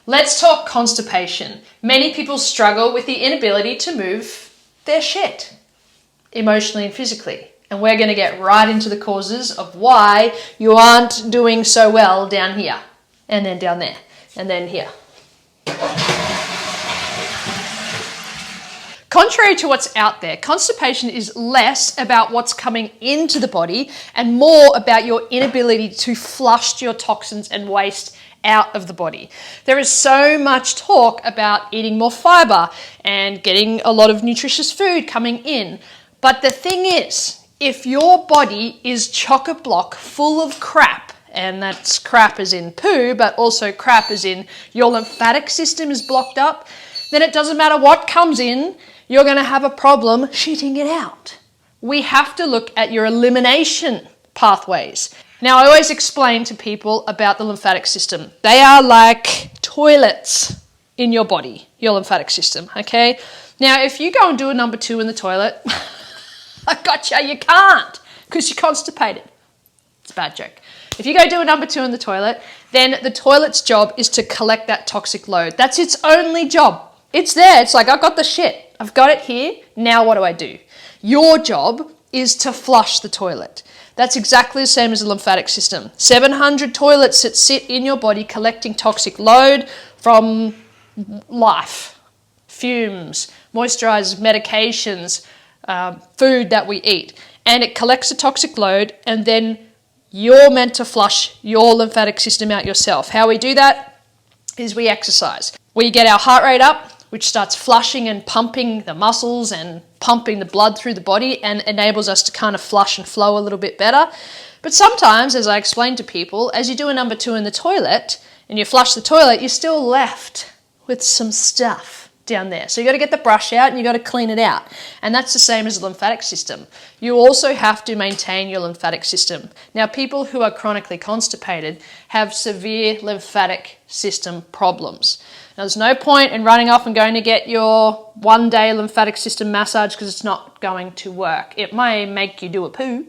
Let's talk constipation. Many people struggle with the inability to move their shit, emotionally and physically. And we're going to get right into the causes of why you aren't doing so well down here, and then down there, and then here. Contrary to what's out there, constipation is less about what's coming into the body and more about your inability to flush your toxins and waste out of the body. There is so much talk about eating more fiber and getting a lot of nutritious food coming in. But the thing is, if your body is chock-a-block full of crap, and that's crap as in poo, but also crap as in your lymphatic system is blocked up, then it doesn't matter what comes in, you're going to have a problem shitting it out. We have to look at your elimination pathways. Now, I always explain to people about the lymphatic system. They are like toilets in your body, your lymphatic system, okay? Now, if you go and do a number 2 in the toilet, I gotcha, you can't because you're constipated. It's a bad joke. If you go do a number 2 in the toilet, then the toilet's job is to collect that toxic load. That's its only job. It's there. It's like, I've got the shit. I've got it here. Now what do I do? Your job is to flush the toilet. That's exactly the same as the lymphatic system. 700 toilets that sit in your body collecting toxic load from life, fumes, moisturizers, medications, food that we eat. And it collects the toxic load, and then you're meant to flush your lymphatic system out yourself. How we do that is we exercise. We get our heart rate up, which starts flushing and pumping the muscles and pumping the blood through the body and enables us to kind of flush and flow a little bit better. But sometimes, as I explain to people, as you do a number 2 in the toilet and you flush the toilet, you're still left with some stuff down there. So you got to get the brush out and you got to clean it out. And that's the same as the lymphatic system. You also have to maintain your lymphatic system. Now, people who are chronically constipated have severe lymphatic system problems. Now, there's no point in running off and going to get your one-day lymphatic system massage because it's not going to work. It may make you do a poo,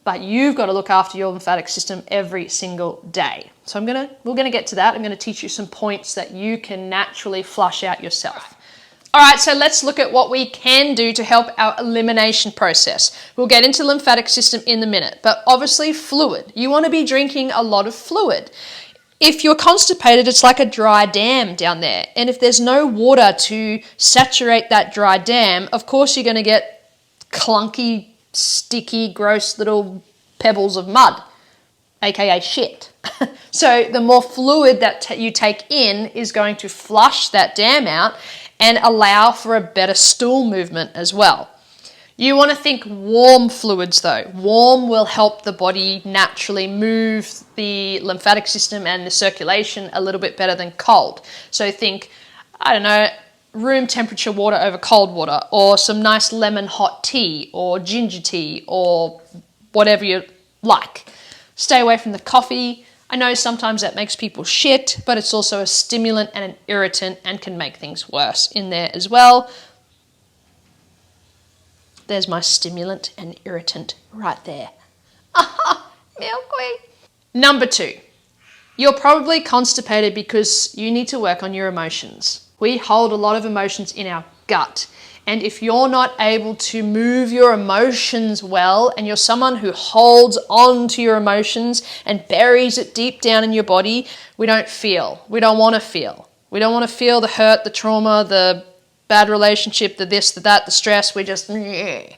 but you've got to look after your lymphatic system every single day. So we're gonna get to that. I'm gonna teach you some points that you can naturally flush out yourself. All right, so let's look at what we can do to help our elimination process. We'll get into lymphatic system in a minute, but obviously fluid. You want to be drinking a lot of fluid. If you're constipated, it's like a dry dam down there. And if there's no water to saturate that dry dam, of course you're going to get clunky, sticky, gross little pebbles of mud, aka shit. So the more fluid that you take in is going to flush that dam out and allow for a better stool movement as well. You want to think warm fluids though. Warm will help the body naturally move the lymphatic system and the circulation a little bit better than cold. So think, I don't know, room temperature water over cold water, or some nice lemon hot tea, or ginger tea, or whatever you like. Stay away from the coffee. I know sometimes that makes people shit, but it's also a stimulant and an irritant and can make things worse in there as well. There's my stimulant and irritant right there. Milkweed. Number 2, you're probably constipated because you need to work on your emotions. We hold a lot of emotions in our gut. And if you're not able to move your emotions well, and you're someone who holds on to your emotions and buries it deep down in your body, we don't feel. We don't want to feel. We don't want to feel the hurt, the trauma, the bad relationship, the this, the that, the stress. We just, you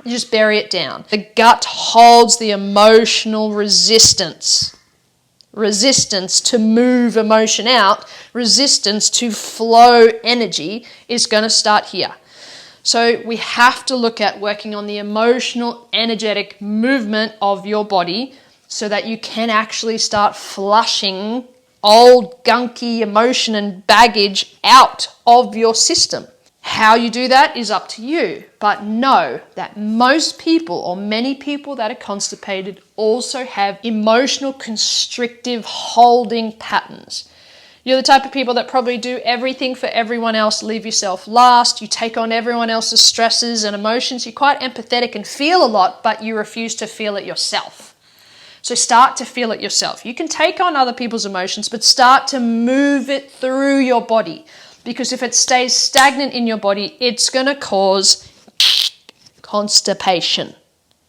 just bury it down. The gut holds the emotional resistance to move emotion out, resistance to flow energy is going to start here. So we have to look at working on the emotional, energetic movement of your body so that you can actually start flushing old, gunky emotion and baggage out of your system. How you do that is up to you, but know that most people, or many people that are constipated, also have emotional constrictive holding patterns. You're the type of people that probably do everything for everyone else, leave yourself last, you take on everyone else's stresses and emotions, you're quite empathetic and feel a lot, but you refuse to feel it yourself. So start to feel it yourself. You can take on other people's emotions, but start to move it through your body. Because if it stays stagnant in your body, it's going to cause constipation,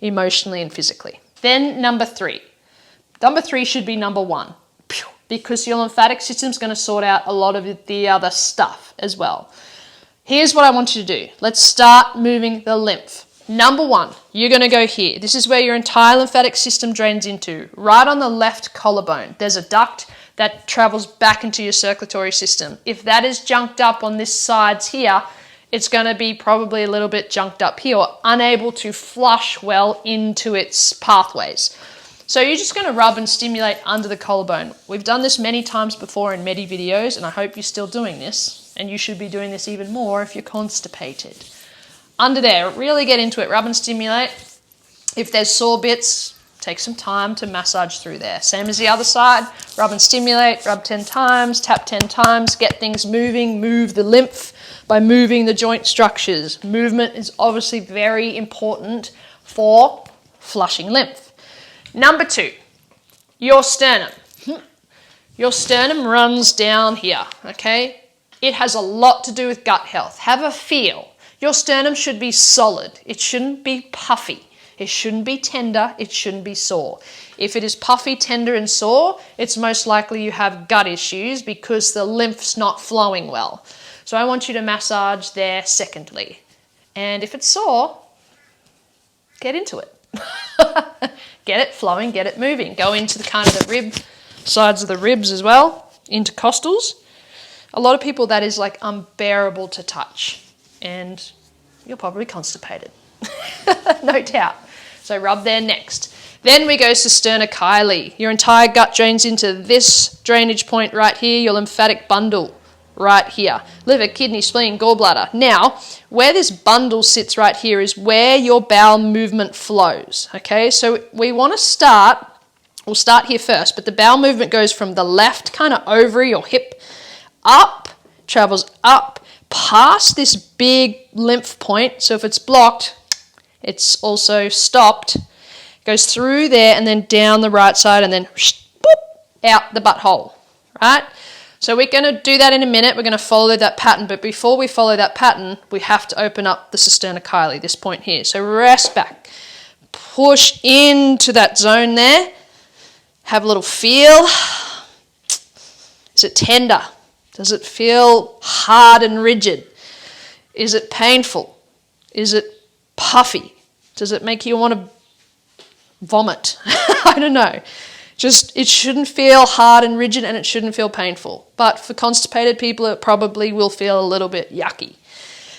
emotionally and physically. Then number 3. Number 3 should be number 1, because your lymphatic system is going to sort out a lot of the other stuff as well. Here's what I want you to do. Let's start moving the lymph. Number 1, you're going to go here. This is where your entire lymphatic system drains into. Right on the left collarbone, there's a duct that travels back into your circulatory system. If that is junked up on this side here, it's going to be probably a little bit junked up here, or unable to flush well into its pathways. So you're just going to rub and stimulate under the collarbone. We've done this many times before in many videos, and I hope you're still doing this. And you should be doing this even more if you're constipated. Under there, really get into it, rub and stimulate. If there's sore bits, take some time to massage through there. Same as the other side, rub and stimulate, rub 10 times, tap 10 times, get things moving, move the lymph by moving the joint structures. Movement is obviously very important for flushing lymph. Number 2, your sternum. Your sternum runs down here, okay? It has a lot to do with gut health. Have a feel. Your sternum should be solid. It shouldn't be puffy. It shouldn't be tender. It shouldn't be sore. If it is puffy, tender, and sore, it's most likely you have gut issues because the lymph's not flowing well. So I want you to massage there secondly. And if it's sore, get into it. Get it flowing, get it moving. Go into the kind of the rib, sides of the ribs as well, intercostals. A lot of people that is like unbearable to touch, and you're probably constipated. No doubt. So rub there next. Then we go sternochyli. Your entire gut drains into this drainage point right here, your lymphatic bundle right here. Liver, kidney, spleen, gallbladder. Now, where this bundle sits right here is where your bowel movement flows. Okay, so we want to start, we'll start here first, but the bowel movement goes from the left kind of ovary or hip up, travels up, past this big lymph point. So if it's blocked, it's also stopped. Goes through there and then down the right side and then boop, out the butthole, right? So we're going to do that in a minute. We're going to follow that pattern. But before we follow that pattern, we have to open up the sternochyli, this point here. So rest back. Push into that zone there. Have a little feel. Is it tender? Does it feel hard and rigid? Is it painful? Is it puffy? Does it make you want to vomit? I don't know. Just, it shouldn't feel hard and rigid, and it shouldn't feel painful. But for constipated people, it probably will feel a little bit yucky.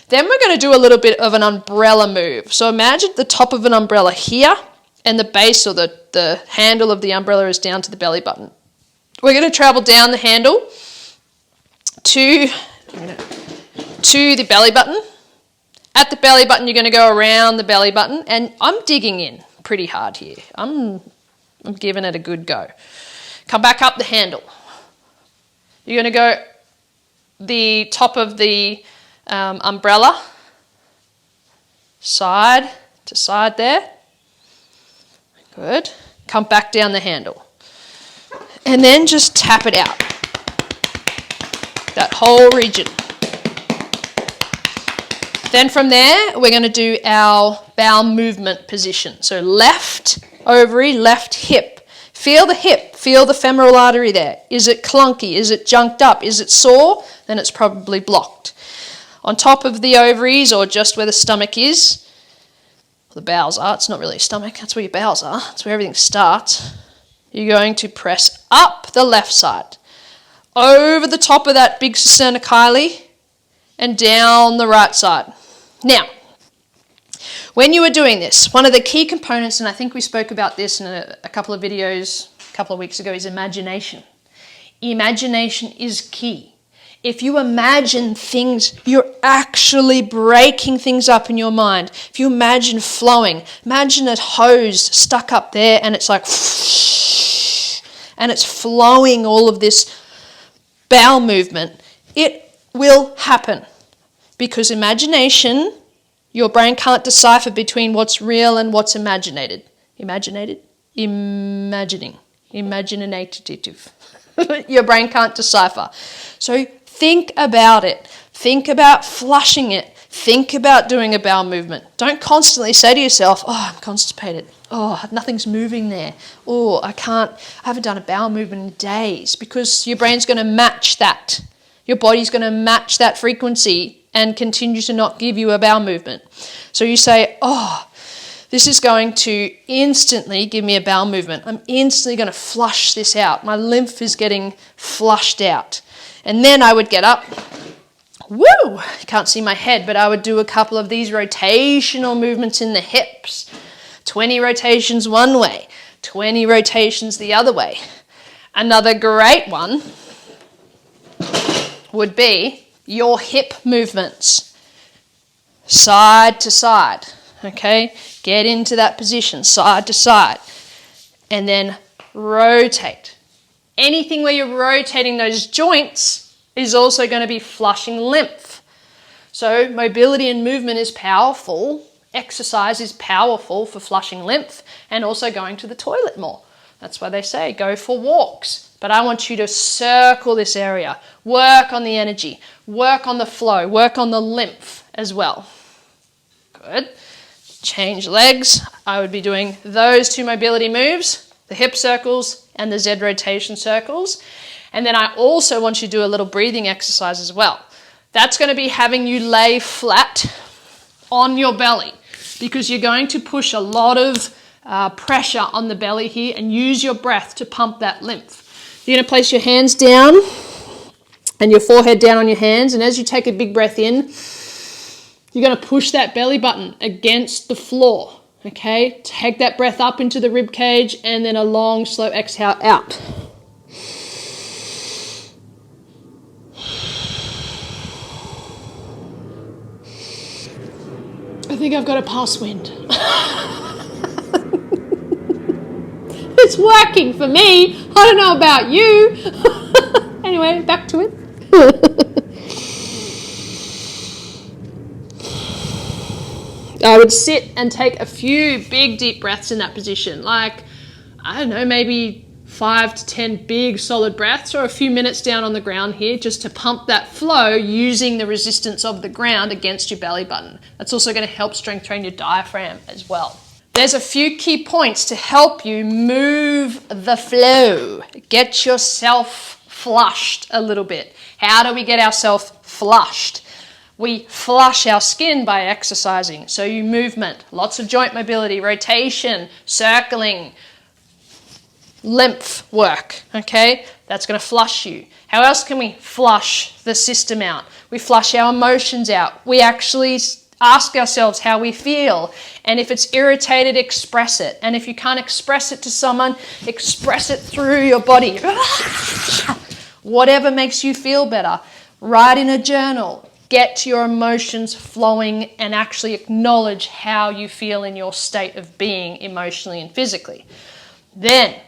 Then we're going to do a little bit of an umbrella move. So imagine the top of an umbrella here, and the base or the handle of the umbrella is down to the belly button. We're going to travel down the handle to the belly button. At the belly button, you're going to go around the belly button, and I'm digging in pretty hard here. I'm giving it a good go. Come back up the handle. You're going to go the top of the umbrella, side to side there. Good. Come back down the handle. And then just tap it out. That whole region. Then from there, we're going to do our bowel movement position. So left ovary, left hip. Feel the hip, feel the femoral artery there. Is it clunky? Is it junked up? Is it sore? Then it's probably blocked. On top of the ovaries, or just where the stomach is, the bowels are. It's not really a stomach, that's where your bowels are. That's where everything starts. You're going to press up the left side, over the top of that big sternochyli, and down the right side. Now, when you are doing this, one of the key components, and I think we spoke about this in a couple of videos a couple of weeks ago, is imagination. Imagination is key. If you imagine things, you're actually breaking things up in your mind. If you imagine flowing, imagine a hose stuck up there and it's like, and it's flowing all of this bowel movement, it will happen. Because imagination, your brain can't decipher between what's real and what's imaginated. Imaginated? Imaginative. Your brain can't decipher. So think about it. Think about flushing it. Think about doing a bowel movement. Don't constantly say to yourself, oh, I'm constipated. Oh, nothing's moving there. Oh, I haven't done a bowel movement in days, because your brain's going to match that. Your body's going to match that frequency and continue to not give you a bowel movement. So you say, oh, this is going to instantly give me a bowel movement. I'm instantly going to flush this out. My lymph is getting flushed out. And then I would get up. Woo! You can't see my head, but I would do a couple of these rotational movements in the hips. 20 rotations one way, 20 rotations the other way. Another great one would be your hip movements. Side to side, okay? Get into that position, side to side. And then rotate. Anything where you're rotating those joints is also going to be flushing lymph. So mobility and movement is powerful. Exercise is powerful for flushing lymph and also going to the toilet more. That's why they say go for walks. But I want you to circle this area. Work on the energy. Work on the flow. Work on the lymph as well. Good. Change legs. I would be doing those two mobility moves, the hip circles and the Z rotation circles. And then I also want you to do a little breathing exercise as well. That's going to be having you lay flat on your belly, because you're going to push a lot of pressure on the belly here and use your breath to pump that lymph. You're going to place your hands down and your forehead down on your hands. And as you take a big breath in, you're going to push that belly button against the floor. Okay? Take that breath up into the rib cage and then a long, slow exhale out. I think I've got a pass wind. It's working for me. I don't know about you. Anyway, back to it. I would sit and take a few big deep breaths in that position. Like, I don't know, maybe 5 to 10 big solid breaths, or a few minutes down on the ground here, just to pump that flow using the resistance of the ground against your belly button. That's also going to help strength train your diaphragm as well. There's a few key points to help you move the flow. Get yourself flushed a little bit. How do we get ourselves flushed? We flush our skin by exercising. So you movement, lots of joint mobility, rotation, circling, lymph work, okay? That's going to flush you. How else can we flush the system out? We flush our emotions out. We actually ask ourselves how we feel. And if it's irritated, express it. And if you can't express it to someone, express it through your body. Whatever makes you feel better. Write in a journal. Get your emotions flowing and actually acknowledge how you feel in your state of being emotionally and physically. Then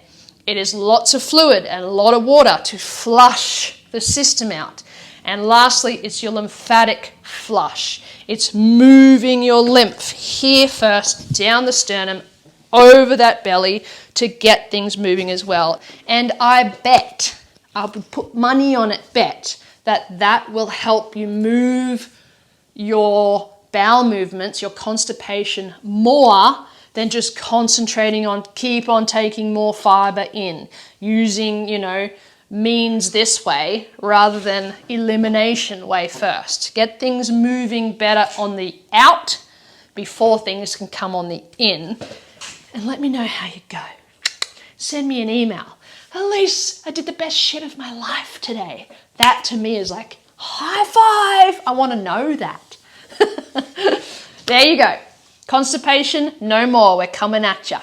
it is lots of fluid and a lot of water to flush the system out. And lastly, it's your lymphatic flush. It's moving your lymph here first, down the sternum, over that belly to get things moving as well. And I would put money on it, that will help you move your bowel movements, your constipation, more than just concentrating on keep on taking more fiber in, using, means this way rather than elimination way first. Get things moving better on the out before things can come on the in. And let me know how you go. Send me an email. Elise, I did the best shit of my life today. That to me is like, high five. I want to know that. There you go. Constipation, no more. We're coming at ya.